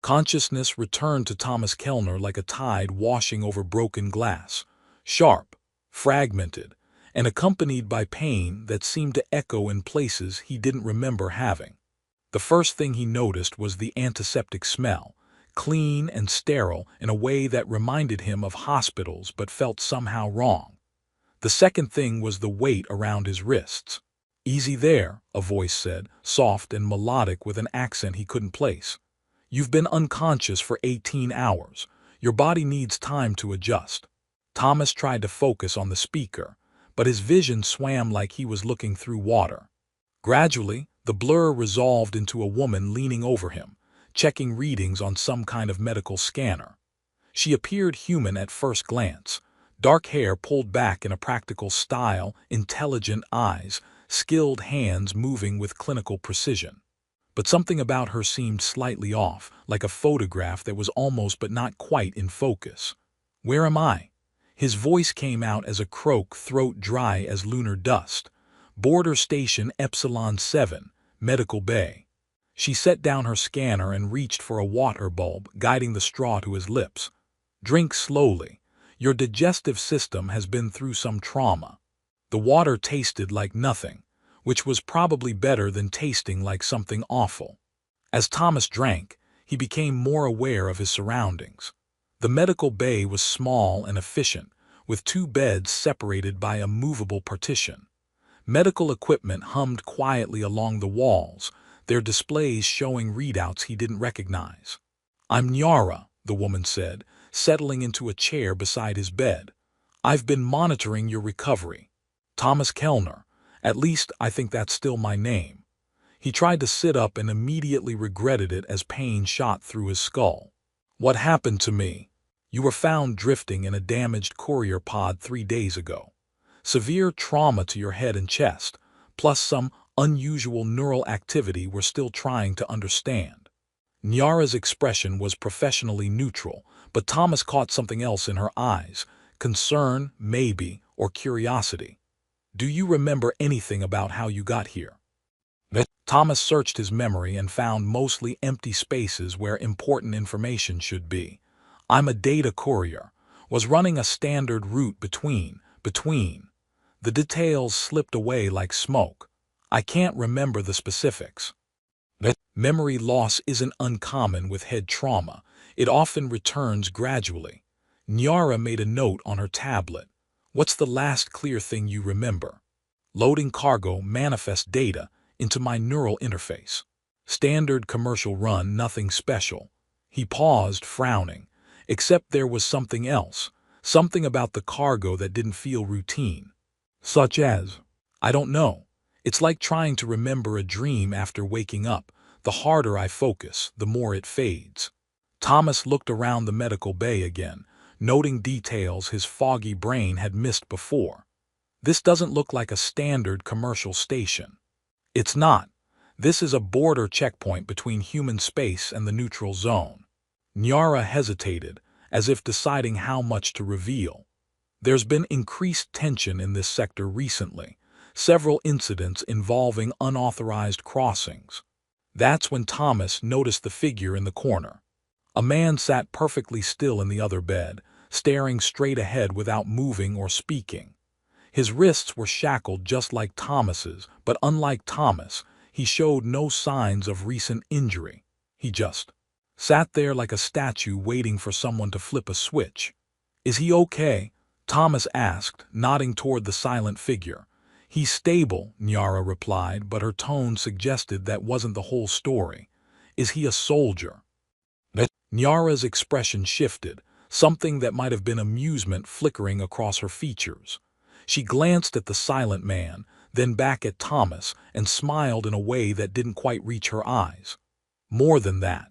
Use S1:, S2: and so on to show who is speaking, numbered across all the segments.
S1: Consciousness returned to Thomas Kellner like a tide washing over broken glass, sharp, fragmented, and accompanied by pain that seemed to echo in places he didn't remember having. The first thing he noticed was the antiseptic smell, clean and sterile in a way that reminded him of hospitals but felt somehow wrong. The second thing was the weight around his wrists. "Easy there," a voice said, soft and melodic with an accent he couldn't place. "You've been unconscious for 18 hours. Your body needs time to adjust." Thomas tried to focus on the speaker, but his vision swam like he was looking through water. Gradually, the blur resolved into a woman leaning over him, checking readings on some kind of medical scanner. She appeared human at first glance, dark hair pulled back in a practical style, intelligent eyes, skilled hands moving with clinical precision. But something about her seemed slightly off, like a photograph that was almost but not quite in focus. "Where am I?" His voice came out as a croak, throat dry as lunar dust. "Border Station Epsilon 7, Medical Bay." She set down her scanner and reached for a water bulb, guiding the straw to his lips. "Drink slowly. Your digestive system has been through some trauma." The water tasted like nothing, which was probably better than tasting like something awful. As Thomas drank, he became more aware of his surroundings. The medical bay was small and efficient, with 2 beds separated by a movable partition. Medical equipment hummed quietly along the walls, their displays showing readouts he didn't recognize. "I'm Nyara," the woman said, settling into a chair beside his bed. "I've been monitoring your recovery." "Thomas Kellner. At least I think that's still my name." He tried to sit up and immediately regretted it as pain shot through his skull. "What happened to me?" "You were found drifting in a damaged courier pod 3 days ago. Severe trauma to your head and chest, plus some unusual neural activity we're still trying to understand." Nyara's expression was professionally neutral, but Thomas caught something else in her eyes, concern, maybe, or curiosity. "Do you remember anything about how you got here?" Thomas searched his memory and found mostly empty spaces where important information should be. "I'm a data courier. Was running a standard route between. The details slipped away like smoke. I can't remember the specifics." Memory loss isn't uncommon with head trauma. It often returns gradually. Nyara made a note on her tablet. "What's the last clear thing you remember?" "Loading cargo manifest data into my neural interface. Standard commercial run, nothing special." He paused, frowning. "Except there was something else. Something about the cargo that didn't feel routine." "Such as?" "I don't know. It's like trying to remember a dream after waking up. The harder I focus, the more it fades." Thomas looked around the medical bay again, noting details his foggy brain had missed before. "This doesn't look like a standard commercial station." "It's not. This is a border checkpoint between human space and the neutral zone." Nyara hesitated, as if deciding how much to reveal. "There's been increased tension in this sector recently, several incidents involving unauthorized crossings." That's when Thomas noticed the figure in the corner. A man sat perfectly still in the other bed, staring straight ahead without moving or speaking. His wrists were shackled just like Thomas's, but unlike Thomas, he showed no signs of recent injury. He just sat there like a statue waiting for someone to flip a switch. "Is he okay?" Thomas asked, nodding toward the silent figure. "He's stable," Nyara replied, but her tone suggested that wasn't the whole story. "Is he a soldier?" Nyara's expression shifted, something that might have been amusement flickering across her features. She glanced at the silent man, then back at Thomas, and smiled in a way that didn't quite reach her eyes. "More than that."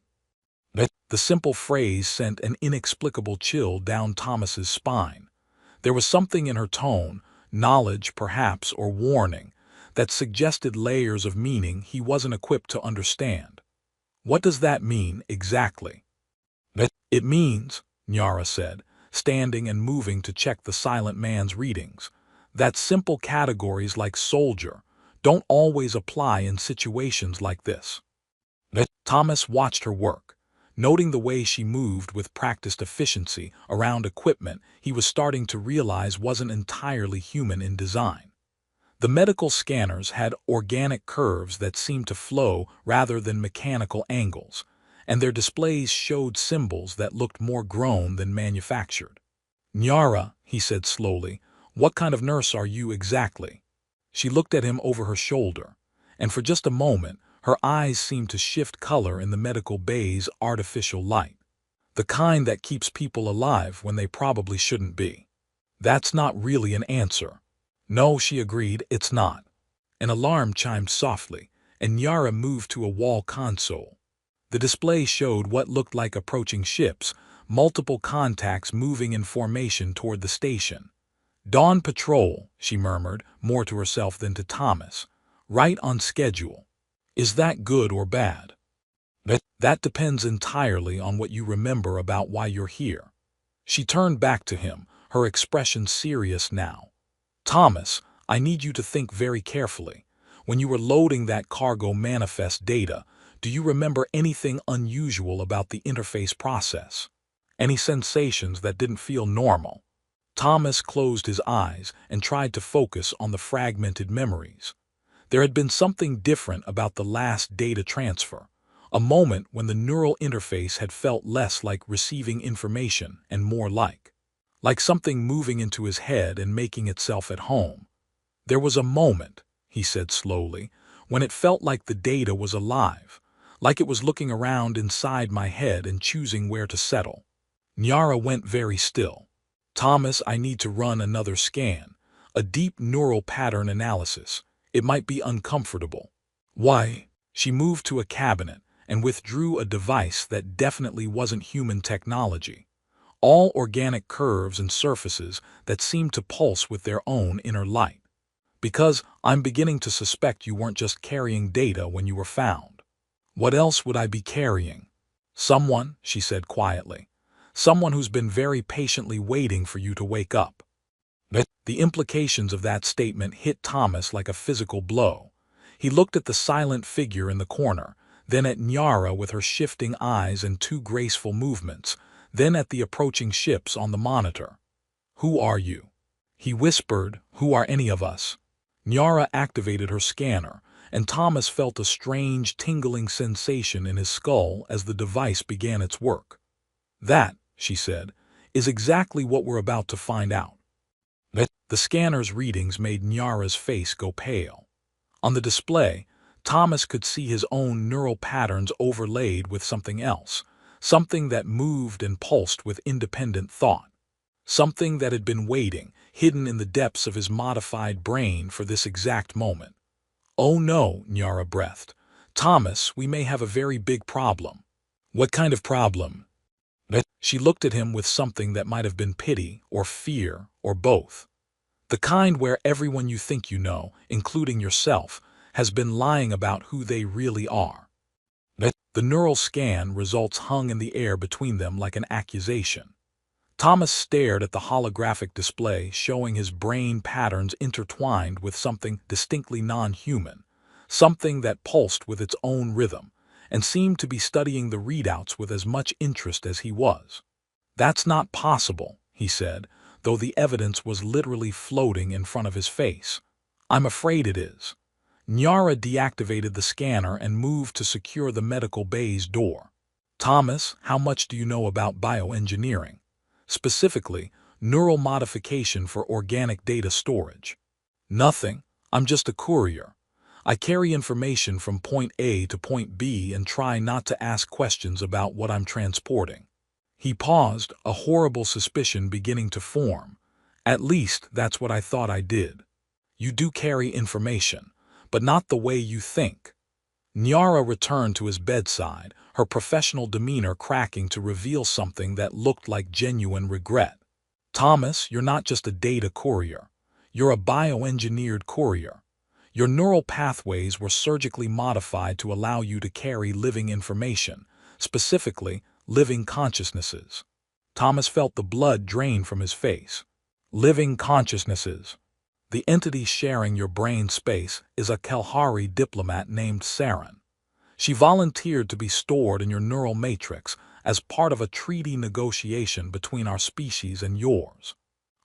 S1: The simple phrase sent an inexplicable chill down Thomas's spine. There was something in her tone, knowledge perhaps or warning, that suggested layers of meaning he wasn't equipped to understand. "What does that mean exactly?" "It means," Nyara said, standing and moving to check the silent man's readings, "that simple categories like soldier don't always apply in situations like this." Thomas watched her work. Noting the way she moved with practiced efficiency around equipment he was starting to realize wasn't entirely human in design. The medical scanners had organic curves that seemed to flow rather than mechanical angles, and their displays showed symbols that looked more grown than manufactured. "Nyara," he said slowly, "what kind of nurse are you exactly?" She looked at him over her shoulder, and for just a moment, her eyes seemed to shift color in the medical bay's artificial light. "The kind that keeps people alive when they probably shouldn't be." "That's not really an answer." "No," she agreed, "it's not." An alarm chimed softly, and Nyara moved to a wall console. The display showed what looked like approaching ships, multiple contacts moving in formation toward the station. "Dawn Patrol," she murmured, more to herself than to Thomas. "Right on schedule." "Is that good or bad?" That depends entirely on what you remember about why you're here." She turned back to him, her expression serious now. "Thomas, I need you to think very carefully. When you were loading that cargo manifest data, do you remember anything unusual about the interface process? Any sensations that didn't feel normal?" Thomas closed his eyes and tried to focus on the fragmented memories. There had been something different about the last data transfer, a moment when the neural interface had felt less like receiving information and more like something moving into his head and making itself at home. "There was a moment," he said slowly, "when it felt like the data was alive, like it was looking around inside my head and choosing where to settle." Nyara went very still. "Thomas, I need to run another scan, a deep neural pattern analysis. It might be uncomfortable." "Why?" She moved to a cabinet and withdrew a device that definitely wasn't human technology. All organic curves and surfaces that seemed to pulse with their own inner light. "Because I'm beginning to suspect you weren't just carrying data when you were found." "What else would I be carrying?" "Someone," she said quietly. "Someone who's been very patiently waiting for you to wake up." The implications of that statement hit Thomas like a physical blow. He looked at the silent figure in the corner, then at Nyara with her shifting eyes and two graceful movements, then at the approaching ships on the monitor. "Who are you?" He whispered, "Who are any of us?" Nyara activated her scanner, and Thomas felt a strange tingling sensation in his skull as the device began its work. "That," she said, "is exactly what we're about to find out." The scanner's readings made Nyara's face go pale. On the display, Thomas could see his own neural patterns overlaid with something else, something that moved and pulsed with independent thought. Something that had been waiting, hidden in the depths of his modified brain for this exact moment. "Oh no," Nyara breathed. "Thomas, we may have a very big problem." "What kind of problem?" She looked at him with something that might have been pity or fear or both. "The kind where everyone you think you know, including yourself, has been lying about who they really are." The neural scan results hung in the air between them like an accusation. Thomas stared at the holographic display showing his brain patterns intertwined with something distinctly non-human, something that pulsed with its own rhythm, and seemed to be studying the readouts with as much interest as he was. "That's not possible," he said, though the evidence was literally floating in front of his face. "I'm afraid it is." Nyara deactivated the scanner and moved to secure the medical bay's door. "Thomas, how much do you know about bioengineering? Specifically, neural modification for organic data storage?" "Nothing. I'm just a courier. I carry information from point A to point B and try not to ask questions about what I'm transporting." He paused, a horrible suspicion beginning to form. "At least that's what I thought I did." "You do carry information, but not the way you think." Nyara returned to his bedside, her professional demeanor cracking to reveal something that looked like genuine regret. "Thomas, you're not just a data courier. You're a bioengineered courier. Your neural pathways were surgically modified to allow you to carry living information, specifically living consciousnesses." Thomas felt the blood drain from his face. "Living consciousnesses. The entity sharing your brain space is a Kalahari diplomat named Saren. She volunteered to be stored in your neural matrix, as part of a treaty negotiation between our species and yours.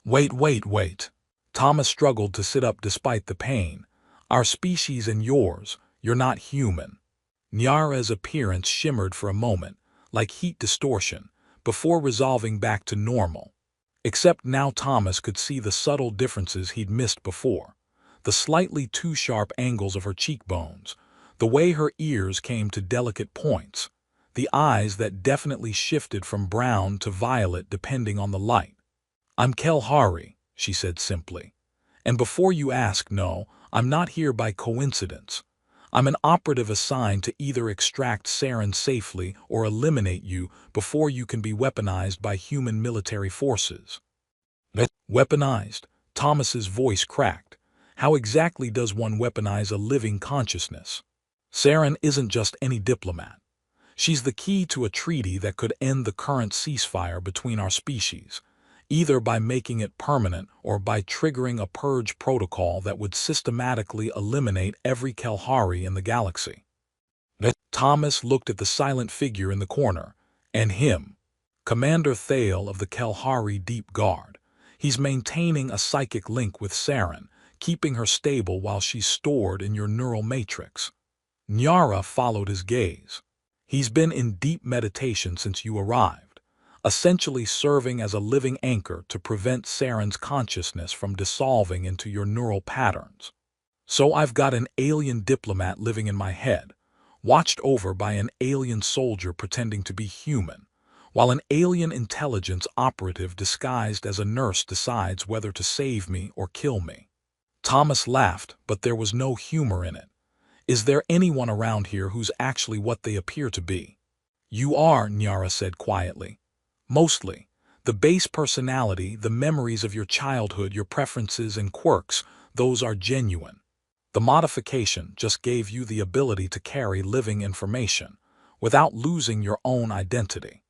S1: Wait. Thomas struggled to sit up despite the pain. Our species and yours, you're not human. Nyara's appearance shimmered for a moment, like heat distortion, before resolving back to normal. Except now Thomas could see the subtle differences he'd missed before. The slightly too sharp angles of her cheekbones, the way her ears came to delicate points, the eyes that definitely shifted from brown to violet depending on the light. "I'm Kelhari," she said simply. "And before you ask, no, I'm not here by coincidence. I'm an operative assigned to either extract Saren safely or eliminate you before you can be weaponized by human military forces." Weaponized? Thomas's voice cracked. How exactly does one weaponize a living consciousness? Saren isn't just any diplomat. She's the key to a treaty that could end the current ceasefire between our species, either by making it permanent or by triggering a purge protocol that would systematically eliminate every Kelhari in the galaxy. Thomas looked at the silent figure in the corner, and him, Commander Thale of the Kelhari Deep Guard. He's maintaining a psychic link with Saren, keeping her stable while she's stored in your neural matrix. Nyara followed his gaze. He's been in deep meditation since you arrived, essentially serving as a living anchor to prevent Saren's consciousness from dissolving into your neural patterns. So I've got an alien diplomat living in my head, watched over by an alien soldier pretending to be human, while an alien intelligence operative disguised as a nurse decides whether to save me or kill me. Thomas laughed, but there was no humor in it. Is there anyone around here who's actually what they appear to be? You are, Nyara said quietly. Mostly. The base personality, the memories of your childhood, your preferences and quirks, those are genuine. The modification just gave you the ability to carry living information, without losing your own identity.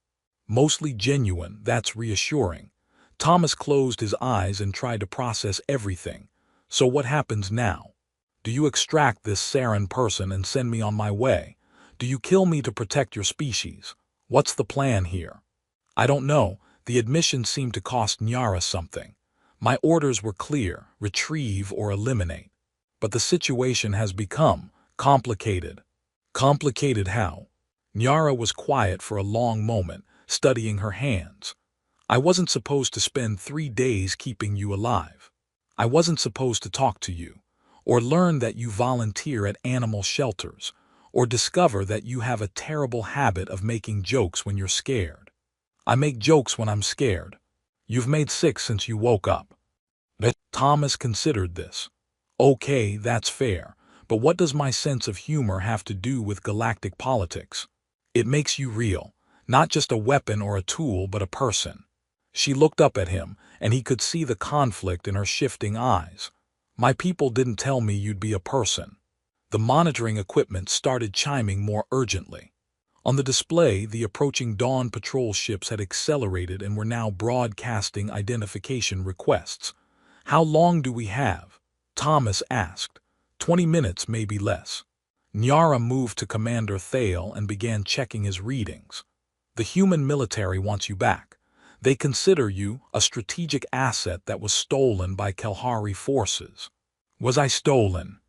S1: Mostly genuine, that's reassuring. Thomas closed his eyes and tried to process everything. So what happens now? Do you extract this Saren person and send me on my way? Do you kill me to protect your species? What's the plan here? I don't know. The admission seemed to cost Nyara something. My orders were clear, retrieve or eliminate. But the situation has become complicated. Complicated how? Nyara was quiet for a long moment, studying her hands. I wasn't supposed to spend 3 days keeping you alive. I wasn't supposed to talk to you, or learn that you volunteer at animal shelters, or discover that you have a terrible habit of making jokes when you're scared. I make jokes when I'm scared. You've made 6 since you woke up. Thomas considered this. Okay, that's fair, but what does my sense of humor have to do with galactic politics? It makes you real, not just a weapon or a tool, but a person. She looked up at him, and he could see the conflict in her shifting eyes. My people didn't tell me you'd be a person. The monitoring equipment started chiming more urgently. On the display, the approaching Dawn patrol ships had accelerated and were now broadcasting identification requests. How long do we have? Thomas asked. 20 minutes, maybe less. Nyara moved to Commander Thale and began checking his readings. The human military wants you back. They consider you a strategic asset that was stolen by Kelhari forces. Was I stolen?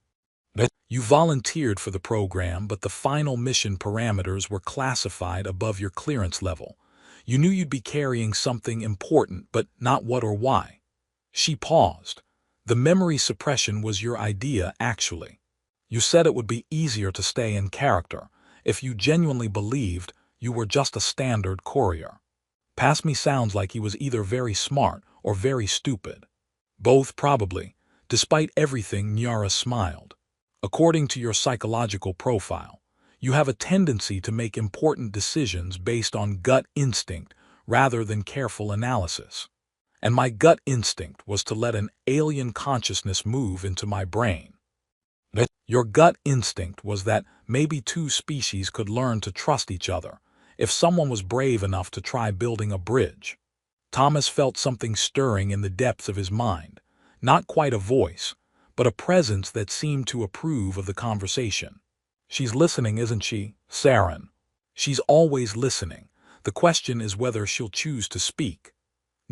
S1: You volunteered for the program, but the final mission parameters were classified above your clearance level. You knew you'd be carrying something important, but not what or why. She paused. The memory suppression was your idea, actually. You said it would be easier to stay in character if you genuinely believed you were just a standard courier. Past me sounds like he was either very smart or very stupid. Both, probably. Despite everything, Nyara smiled. According to your psychological profile, you have a tendency to make important decisions based on gut instinct rather than careful analysis. And my gut instinct was to let an alien consciousness move into my brain. Your gut instinct was that maybe 2 species could learn to trust each other if someone was brave enough to try building a bridge. Thomas felt something stirring in the depths of his mind, not quite a voice, but a presence that seemed to approve of the conversation. She's listening, isn't she, Saren? She's always listening. The question is whether she'll choose to speak.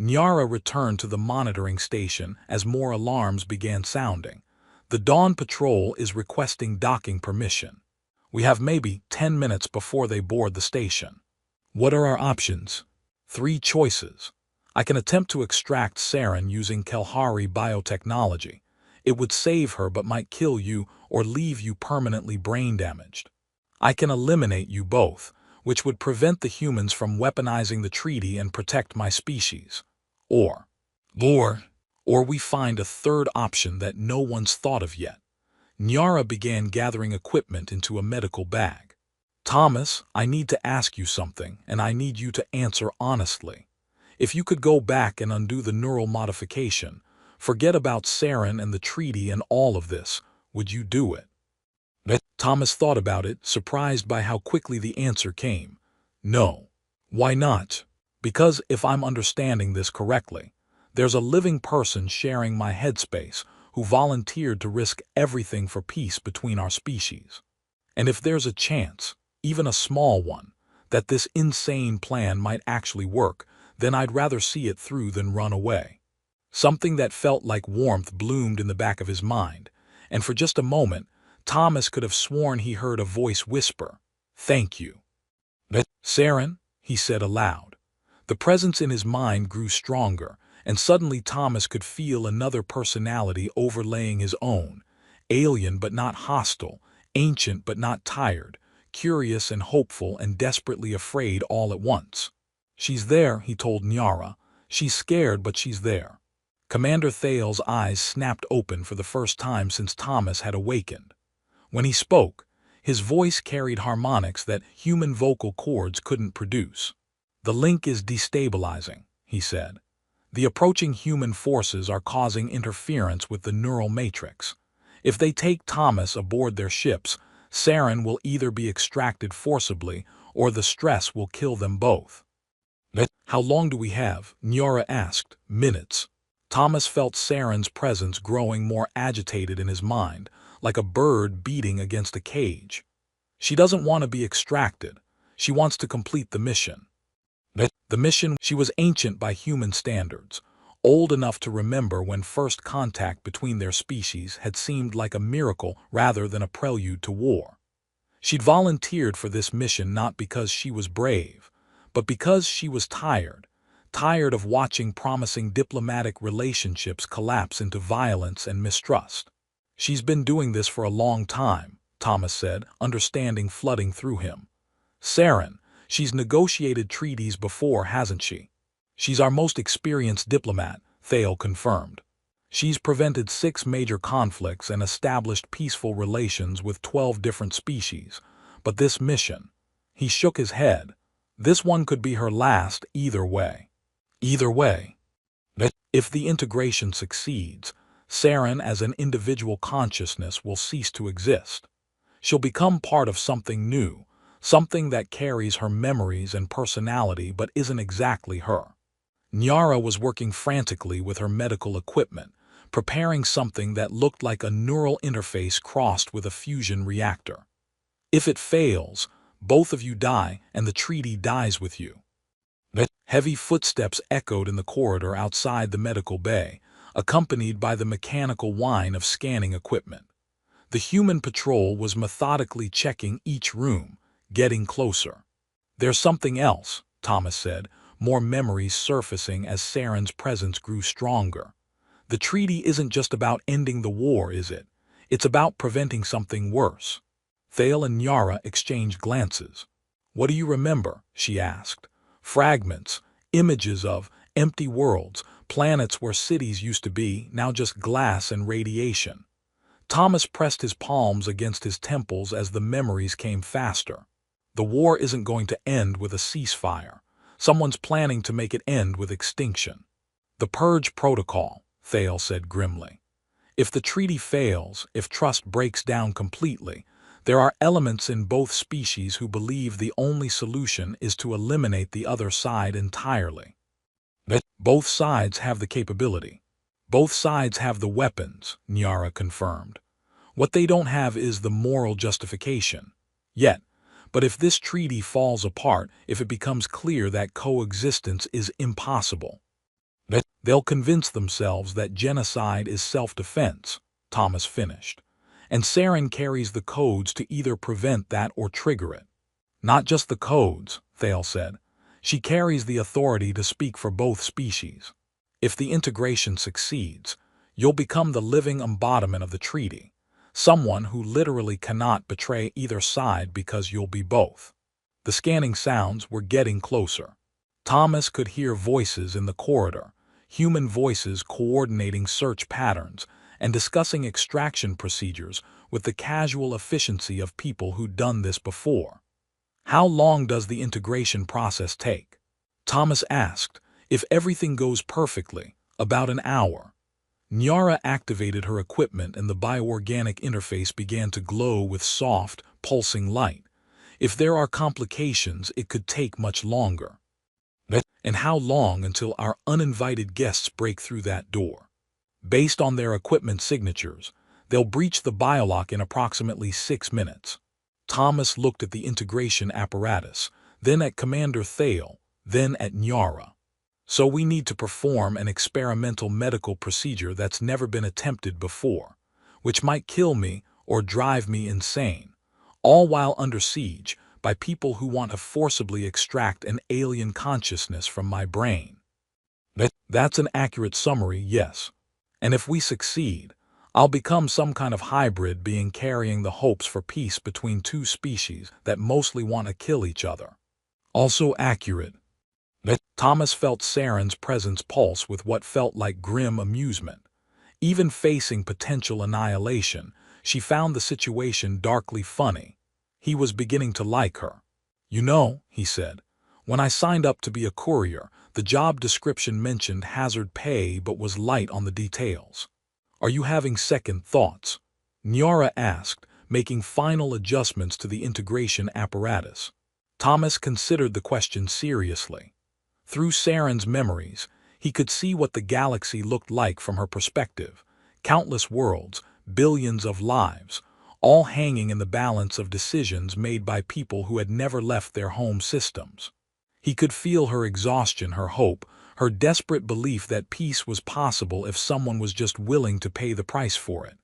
S1: Nyara returned to the monitoring station as more alarms began sounding. The Dawn Patrol is requesting docking permission. We have maybe 10 minutes before they board the station. What are our options? 3 choices. I can attempt to extract Saren using Kelhari biotechnology. It would save her but might kill you or leave you permanently brain damaged. I can eliminate you both, which would prevent the humans from weaponizing the treaty and protect my species. Or we find a third option that no one's thought of yet. Nyara began gathering equipment into a medical bag. Thomas, I need to ask you something, and I need you to answer honestly. If you could go back and undo the neural modification, forget about Saren and the treaty and all of this, would you do it? Thomas thought about it, surprised by how quickly the answer came. No. Why not? Because if I'm understanding this correctly, there's a living person sharing my headspace who volunteered to risk everything for peace between our species. And if there's a chance, even a small one, that this insane plan might actually work, then I'd rather see it through than run away. Something that felt like warmth bloomed in the back of his mind, and for just a moment, Thomas could have sworn he heard a voice whisper, "Thank you." "Saren," he said aloud. The presence in his mind grew stronger, and suddenly Thomas could feel another personality overlaying his own, alien but not hostile, ancient but not tired, curious and hopeful and desperately afraid all at once. "She's there," he told Nyara. "She's scared, but she's there." Commander Thale's eyes snapped open for the first time since Thomas had awakened. When he spoke, his voice carried harmonics that human vocal cords couldn't produce. "The link is destabilizing," he said. "The approaching human forces are causing interference with the neural matrix. If they take Thomas aboard their ships, Saren will either be extracted forcibly or the stress will kill them both." "How long do we have?" Nyara asked. "Minutes." Thomas felt Saren's presence growing more agitated in his mind, like a bird beating against a cage. "She doesn't want to be extracted. She wants to complete the mission." The mission, she was ancient by human standards, old enough to remember when first contact between their species had seemed like a miracle rather than a prelude to war. She'd volunteered for this mission not because she was brave, but because she was tired of watching promising diplomatic relationships collapse into violence and mistrust. "She's been doing this for a long time," Thomas said, understanding flooding through him. "Saren, she's negotiated treaties before, hasn't she?" "She's our most experienced diplomat," Thale confirmed. "She's prevented 6 major conflicts and established peaceful relations with 12 different species. But this mission," he shook his head, "this one could be her last either way." "Either way?" "If the integration succeeds, Saren as an individual consciousness will cease to exist. She'll become part of something new, something that carries her memories and personality but isn't exactly her." Nyara was working frantically with her medical equipment, preparing something that looked like a neural interface crossed with a fusion reactor. "If it fails, both of you die and the treaty dies with you." Heavy footsteps echoed in the corridor outside the medical bay, accompanied by the mechanical whine of scanning equipment. The human patrol was methodically checking each room, getting closer. "There's something else," Thomas said, more memories surfacing as Saren's presence grew stronger. "The treaty isn't just about ending the war, is it? It's about preventing something worse." Thale and Nyara exchanged glances. "What do you remember?" she asked. "Fragments, images of empty worlds, planets where cities used to be, now just glass and radiation." Thomas pressed his palms against his temples as the memories came faster. "The war isn't going to end with a ceasefire. Someone's planning to make it end with extinction." "The Purge Protocol," Thale said grimly. "If the treaty fails, if trust breaks down completely, there are elements in both species who believe the only solution is to eliminate the other side entirely. Both sides have the capability. Both sides have the weapons," Nyara confirmed. "What they don't have is the moral justification. Yet, But if this treaty falls apart, if it becomes clear that coexistence is impossible, they'll convince themselves that genocide is self-defense, Thomas finished. And Saren carries the codes to either prevent that or trigger it. Not just the codes, Thale said. She carries the authority to speak for both species. If the integration succeeds, you'll become the living embodiment of the treaty, someone who literally cannot betray either side because you'll be both. The scanning sounds were getting closer. Thomas could hear voices in the corridor, human voices coordinating search patterns and discussing extraction procedures with the casual efficiency of people who'd done this before. How long does the integration process take? Thomas asked. If everything goes perfectly, about an hour. Nyara activated her equipment and the bioorganic interface began to glow with soft, pulsing light. If there are complications, it could take much longer. And how long until our uninvited guests break through that door? Based on their equipment signatures, they'll breach the biolock in approximately 6 minutes. Thomas looked at the integration apparatus, then at Commander Thale, then at Nyara. So we need to perform an experimental medical procedure that's never been attempted before, which might kill me or drive me insane, all while under siege by people who want to forcibly extract an alien consciousness from my brain. That's an accurate summary, yes. And if we succeed, I'll become some kind of hybrid being carrying the hopes for peace between two species that mostly want to kill each other. Also accurate. Thomas felt Saren's presence pulse with what felt like grim amusement. Even facing potential annihilation, she found the situation darkly funny. He was beginning to like her. You know, he said, when I signed up to be a courier, the job description mentioned hazard pay but was light on the details. Are you having second thoughts? Nyara asked, making final adjustments to the integration apparatus. Thomas considered the question seriously. Through Saren's memories, he could see what the galaxy looked like from her perspective. Countless worlds, billions of lives, all hanging in the balance of decisions made by people who had never left their home systems. He could feel her exhaustion, her hope, her desperate belief that peace was possible if someone was just willing to pay the price for it.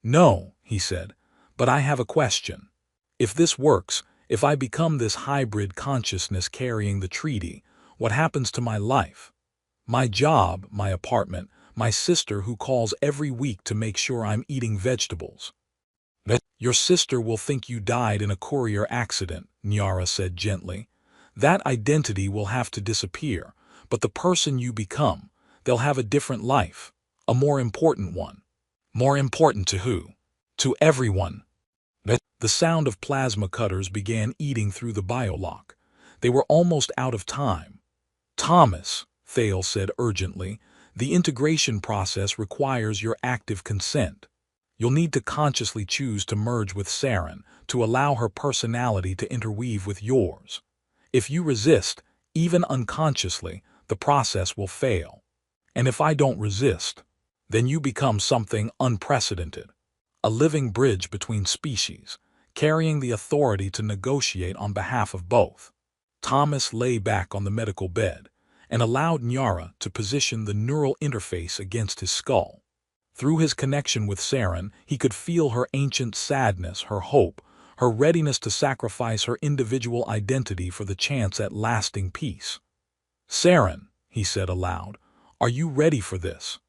S1: No, he said, but I have a question. If this works, if I become this hybrid consciousness carrying the treaty, what happens to my life? My job, my apartment, my sister who calls every week to make sure I'm eating vegetables. Your sister will think you died in a courier accident, Nyara said gently. That identity will have to disappear, but the person you become, they'll have a different life, a more important one. More important to who? To everyone. The sound of plasma cutters began eating through the biolock. They were almost out of time. Thomas, Thale said urgently, the integration process requires your active consent. You'll need to consciously choose to merge with Saren, to allow her personality to interweave with yours. If you resist, even unconsciously, the process will fail. And if I don't resist, then you become something unprecedented. A living bridge between species, carrying the authority to negotiate on behalf of both. Thomas lay back on the medical bed and allowed Nyara to position the neural interface against his skull. Through his connection with Saren, he could feel her ancient sadness, her hope, her readiness to sacrifice her individual identity for the chance at lasting peace. Saren, he said aloud, are you ready for this?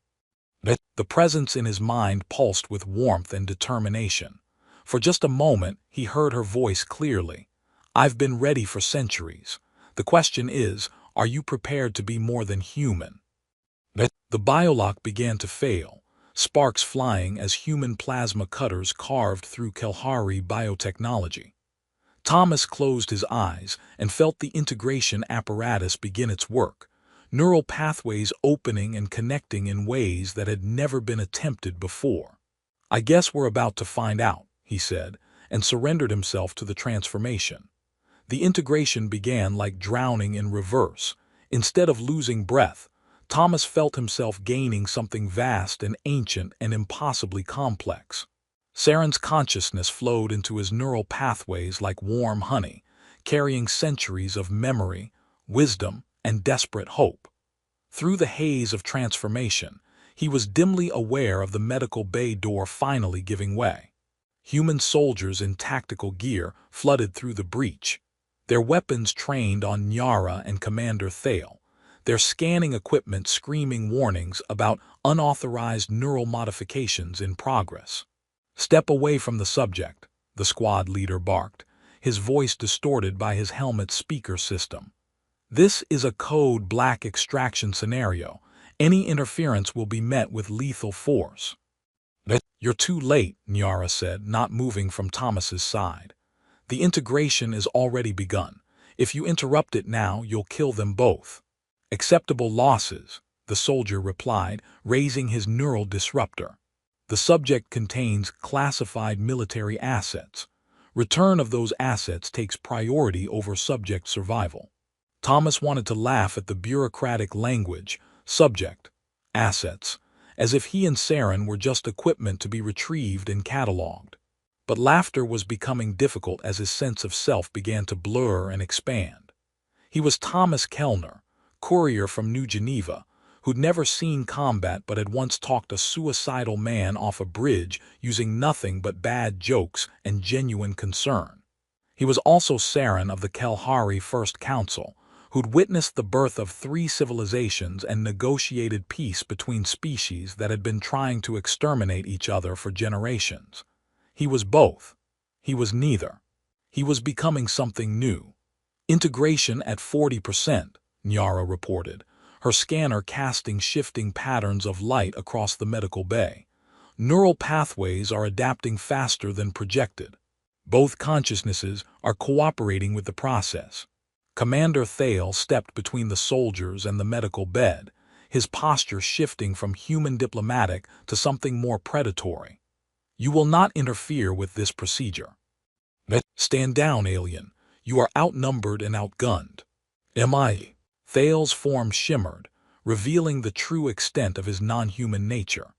S1: The presence in his mind pulsed with warmth and determination. For just a moment, he heard her voice clearly. I've been ready for centuries. The question is, are you prepared to be more than human? The biolock began to fail, sparks flying as human plasma cutters carved through Kelhari biotechnology. Thomas closed his eyes and felt the integration apparatus begin its work, neural pathways opening and connecting in ways that had never been attempted before. I guess we're about to find out, he said, and surrendered himself to the transformation. The integration began like drowning in reverse. Instead of losing breath, Thomas felt himself gaining something vast and ancient and impossibly complex. Saren's consciousness flowed into his neural pathways like warm honey, carrying centuries of memory, wisdom, and desperate hope. Through the haze of transformation, he was dimly aware of the medical bay door finally giving way. Human soldiers in tactical gear flooded through the breach, their weapons trained on Nyara and Commander Thale, their scanning equipment screaming warnings about unauthorized neural modifications in progress. "Step away from the subject," the squad leader barked, his voice distorted by his helmet's speaker system. "This is a code black extraction scenario. Any interference will be met with lethal force." "You're too late," Nyara said, not moving from Thomas's side. "The integration is already begun. If you interrupt it now, you'll kill them both." "Acceptable losses," the soldier replied, raising his neural disruptor. "The subject contains classified military assets. Return of those assets takes priority over subject survival." Thomas wanted to laugh at the bureaucratic language, subject, assets, as if he and Saren were just equipment to be retrieved and catalogued. But laughter was becoming difficult as his sense of self began to blur and expand. He was Thomas Kellner, courier from New Geneva, who'd never seen combat but had once talked a suicidal man off a bridge using nothing but bad jokes and genuine concern. He was also Saren of the Kelhari First Council, who'd witnessed the birth of 3 civilizations and negotiated peace between species that had been trying to exterminate each other for generations. He was both. He was neither. He was becoming something new. "Integration at 40%, Nyara reported, her scanner casting shifting patterns of light across the medical bay. "Neural pathways are adapting faster than projected. Both consciousnesses are cooperating with the process." Commander Thale stepped between the soldiers and the medical bed, his posture shifting from human diplomatic to something more predatory. "You will not interfere with this procedure." "Stand down, alien. You are outnumbered and outgunned." "Am I?" Thale's form shimmered, revealing the true extent of his non-human nature.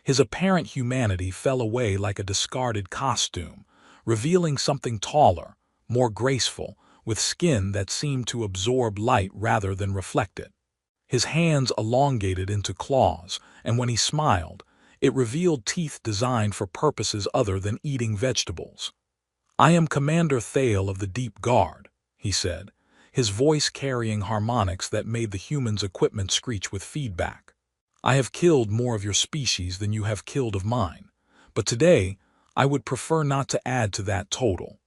S1: His apparent humanity fell away like a discarded costume, revealing something taller, more graceful, with skin that seemed to absorb light rather than reflect it. His hands elongated into claws, and when he smiled, it revealed teeth designed for purposes other than eating vegetables. "I am Commander Thale of the Deep Guard," he said, his voice carrying harmonics that made the human's equipment screech with feedback. "I have killed more of your species than you have killed of mine, but today I would prefer not to add to that total."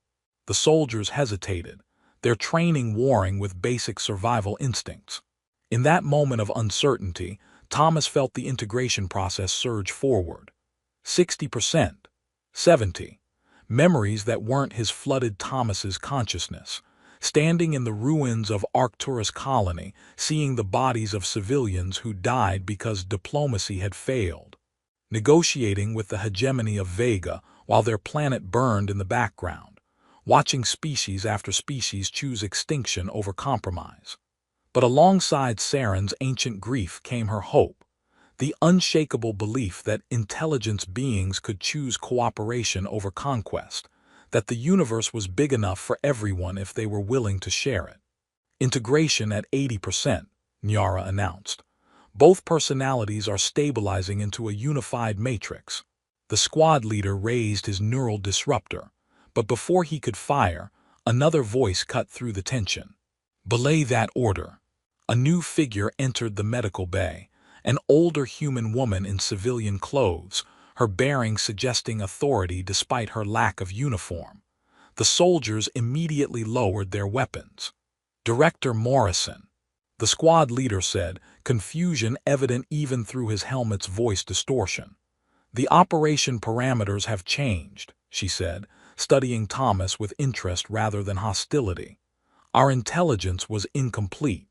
S1: The soldiers hesitated, their training warring with basic survival instincts. In that moment of uncertainty, Thomas felt the integration process surge forward. 60%, 70, memories that weren't his flooded Thomas's consciousness. Standing in the ruins of Arcturus colony, seeing the bodies of civilians who died because diplomacy had failed. Negotiating with the hegemony of Vega while their planet burned in the background. Watching species after species choose extinction over compromise. But alongside Saren's ancient grief came her hope, the unshakable belief that intelligence beings could choose cooperation over conquest, that the universe was big enough for everyone if they were willing to share it. "Integration at 80%, Nyara announced. "Both personalities are stabilizing into a unified matrix." The squad leader raised his neural disruptor, but before he could fire, another voice cut through the tension. "Belay that order." A new figure entered the medical bay, an older human woman in civilian clothes, her bearing suggesting authority despite her lack of uniform. The soldiers immediately lowered their weapons. "Director Morrison," the squad leader said, confusion evident even through his helmet's voice distortion. "The operation parameters have changed," she said, studying Thomas with interest rather than hostility. "Our intelligence was incomplete.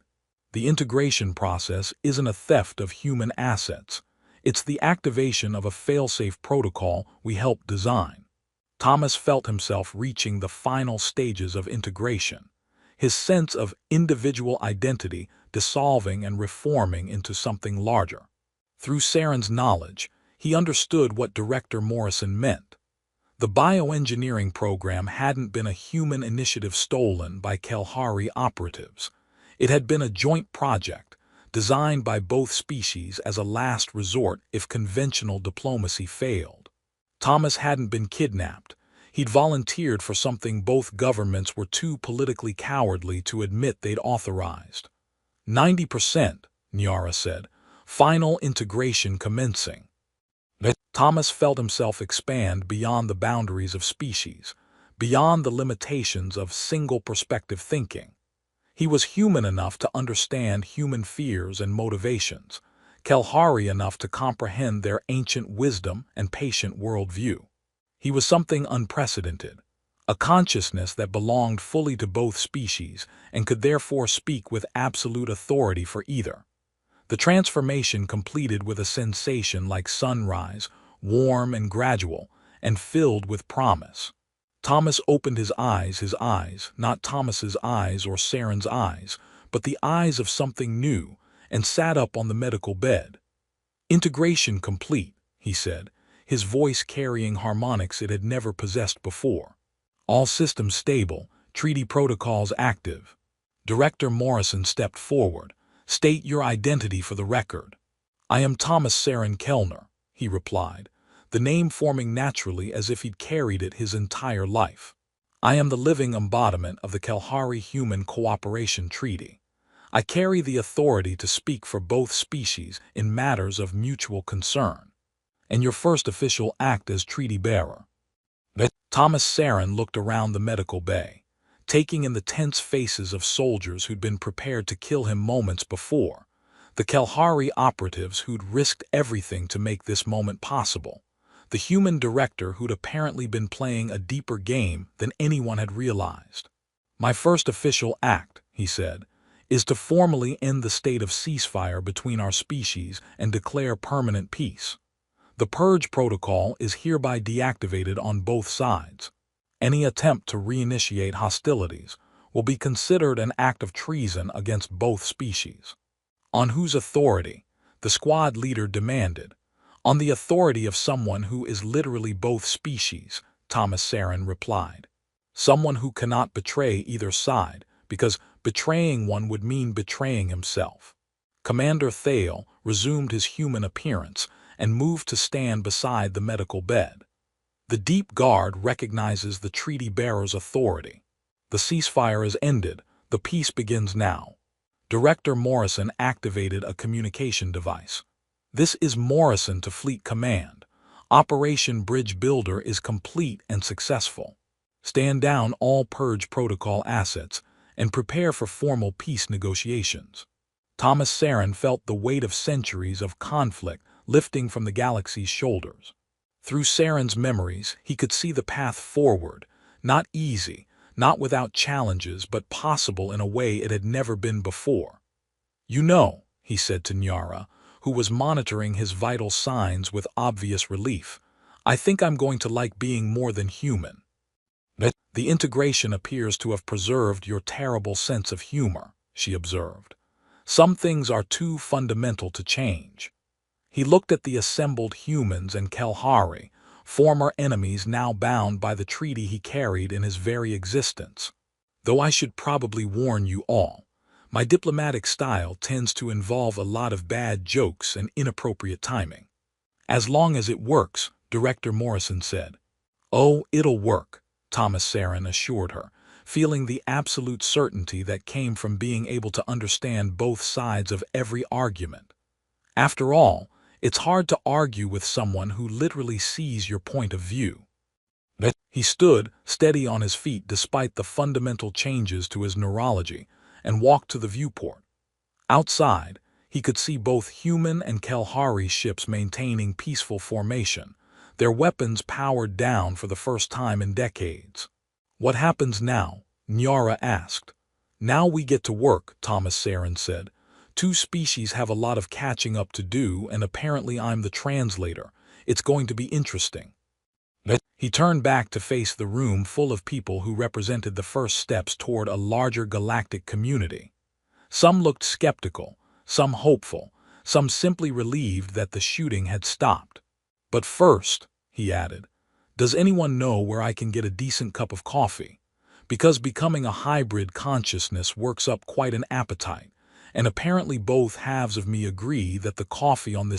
S1: The integration process isn't a theft of human assets. It's the activation of a fail-safe protocol we helped design." Thomas felt himself reaching the final stages of integration, his sense of individual identity dissolving and reforming into something larger. Through Saren's knowledge, he understood what Director Morrison meant. The bioengineering program hadn't been a human initiative stolen by Kalhari operatives. It had been a joint project, designed by both species as a last resort if conventional diplomacy failed. Thomas hadn't been kidnapped. He'd volunteered for something both governments were too politically cowardly to admit they'd authorized. 90%, Nyara said. Final integration commencing. Thomas felt himself expand beyond the boundaries of species, beyond the limitations of single-perspective thinking. He was human enough to understand human fears and motivations, Kalhari enough to comprehend their ancient wisdom and patient worldview. He was something unprecedented, a consciousness that belonged fully to both species and could therefore speak with absolute authority for either. The transformation completed with a sensation like sunrise, warm and gradual, and filled with promise. Thomas opened his eyes, not Thomas's eyes or Saren's eyes, but the eyes of something new, and sat up on the medical bed. Integration complete, he said, his voice carrying harmonics it had never possessed before. All systems stable, treaty protocols active. Director Morrison stepped forward. State your identity for the record. I am Thomas Saren Kellner, he replied, the name forming naturally as if he'd carried it his entire life. I am the living embodiment of the Kalhari Human Cooperation Treaty. I carry the authority to speak for both species in matters of mutual concern. And your first official act as treaty bearer. Thomas Saren looked around the medical bay, taking in the tense faces of soldiers who'd been prepared to kill him moments before, the Kalhari operatives who'd risked everything to make this moment possible, the human director who'd apparently been playing a deeper game than anyone had realized. My first official act, he said, is to formally end the state of ceasefire between our species and declare permanent peace. The Purge Protocol is hereby deactivated on both sides. Any attempt to reinitiate hostilities will be considered an act of treason against both species. On whose authority? The squad leader demanded. On the authority of someone who is literally both species, Thomas Saren replied. Someone who cannot betray either side, because betraying one would mean betraying himself. Commander Thale resumed his human appearance and moved to stand beside the medical bed. The deep guard recognizes the treaty bearer's authority. The ceasefire is ended. The peace begins now. Director Morrison activated a communication device. This is Morrison to Fleet Command. Operation Bridge Builder is complete and successful. Stand down all Purge Protocol assets and prepare for formal peace negotiations. Thomas Saren felt the weight of centuries of conflict lifting from the galaxy's shoulders. Through Saren's memories, he could see the path forward, not easy, not without challenges, but possible in a way it had never been before. You know, he said to Nyara, who was monitoring his vital signs with obvious relief, I think I'm going to like being more than human. The integration appears to have preserved your terrible sense of humor, she observed. Some things are too fundamental to change. He looked at the assembled humans and Kalhari, former enemies now bound by the treaty he carried in his very existence. Though I should probably warn you all, my diplomatic style tends to involve a lot of bad jokes and inappropriate timing. As long as it works, Director Morrison said. Oh, it'll work, Thomas Saren assured her, feeling the absolute certainty that came from being able to understand both sides of every argument. After all, it's hard to argue with someone who literally sees your point of view. He stood, steady on his feet despite the fundamental changes to his neurology, and walked to the viewport. Outside, he could see both human and Kalhari ships maintaining peaceful formation, their weapons powered down for the first time in decades. What happens now? Nyara asked. Now we get to work, Thomas Saren said. Two species have a lot of catching up to do, and apparently I'm the translator. It's going to be interesting. He turned back to face the room full of people who represented the first steps toward a larger galactic community. Some looked skeptical, some hopeful, some simply relieved that the shooting had stopped. But first, he added, Does anyone know where I can get a decent cup of coffee? Because becoming a hybrid consciousness works up quite an appetite, and apparently both halves of me agree that the coffee on this